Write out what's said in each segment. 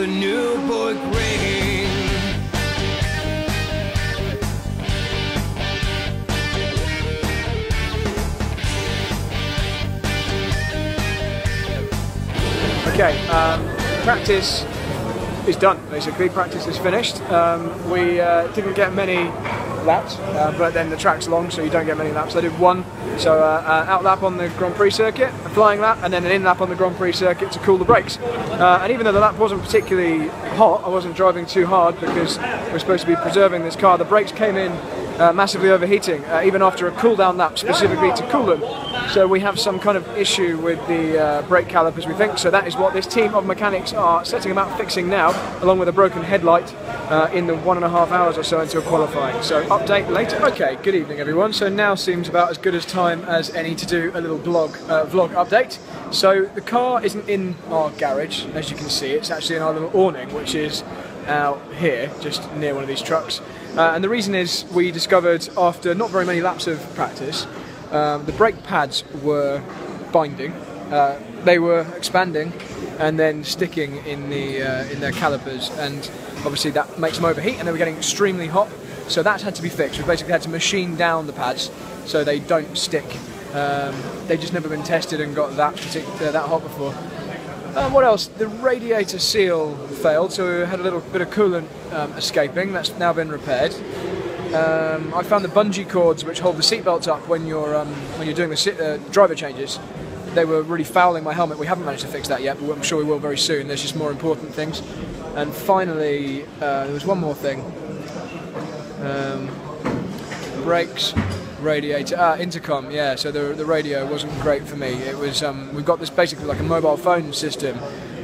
Nurburgring. Okay, practice is done, basically. Practice is finished. We didn't get many laps, but then the track's long, so you don't get many laps. I did one, so out lap on the Grand Prix circuit, a flying lap, and then an in lap on the Grand Prix circuit to cool the brakes. And even though the lap wasn't particularly hot, I wasn't driving too hard because we're supposed to be preserving this car. The brakes came in massively overheating, even after a cool down lap specifically to cool them. So we have some kind of issue with the brake calipers, we think. So that is what this team of mechanics are setting about fixing now, along with a broken headlight in the 1.5 hours or so until qualifying. So update later. Okay, good evening everyone. So now seems about as good as time as any to do a little vlog update. So the car isn't in our garage, as you can see. It's actually in our little awning, which is out here, just near one of these trucks. And the reason is we discovered after not very many laps of practice, the brake pads were binding, they were expanding and then sticking in their calipers, and obviously that makes them overheat and they were getting extremely hot, so that had to be fixed. We basically had to machine down the pads so they don't stick. They've just never been tested and got that hot before. What else? The radiator seal failed, so we had a little bit of coolant escaping. That's now been repaired. I found the bungee cords which hold the seatbelts up when you're doing the driver changes. They were really fouling my helmet. We haven't managed to fix that yet, but I'm sure we will very soon. There's just more important things. And finally, there was one more thing. Brakes, radiator, intercom. Yeah, so the radio wasn't great for me. It was we've got this basically like a mobile phone system,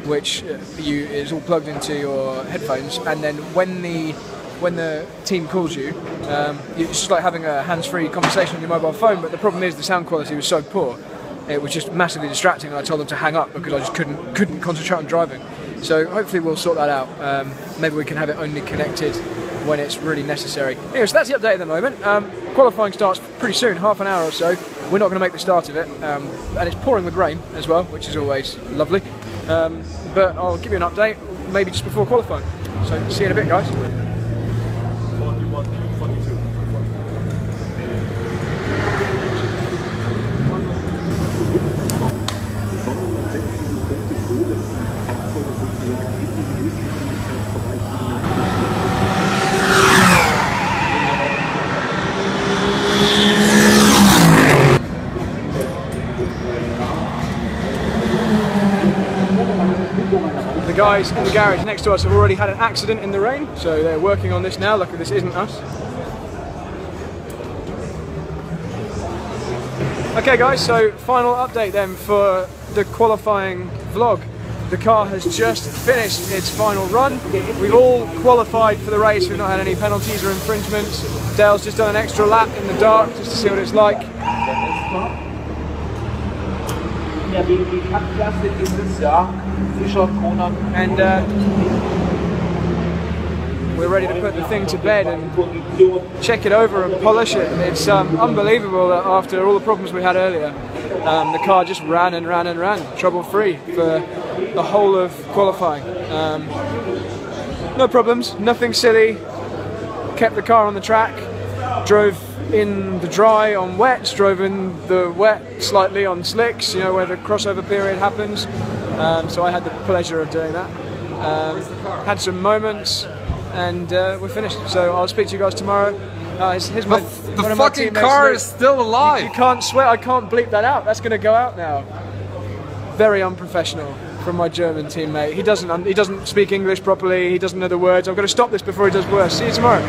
which is all plugged into your headphones, and then when the team calls you, it's just like having a hands-free conversation on your mobile phone. But the problem is the sound quality was so poor, it was just massively distracting, and I told them to hang up because I just couldn't concentrate on driving. So hopefully we'll sort that out. Maybe we can have it only connected when it's really necessary. Anyway, so that's the update at the moment. Qualifying starts pretty soon, half an hour or so. We're not going to make the start of it, and it's pouring with rain as well, which is always lovely. But I'll give you an update maybe just before qualifying. So see you in a bit, guys. The guys in the garage next to us have already had an accident in the rain, so they're working on this now. Luckily this isn't us. Okay guys, so final update then for the qualifying vlog. The car has just finished its final run. We've all qualified for the race. We've not had any penalties or infringements. Dale's just done an extra lap in the dark just to see what it's like. And we're ready to put the thing to bed and check it over and polish it. It's unbelievable that after all the problems we had earlier, the car just ran and ran and ran, trouble-free for the whole of qualifying. No problems, nothing silly. Kept the car on the track, drove in the dry on wets, drove in the wet slightly on slicks, you know, where the crossover period happens. So I had the pleasure of doing that. Had some moments, and we're finished. So I'll speak to you guys tomorrow. Here's my, the fucking car is still alive. You can't swear. I can't bleep that out. That's going to go out now. Very unprofessional from my German teammate. He doesn't speak English properly. He doesn't know the words. I've got to stop this before he does worse. See you tomorrow.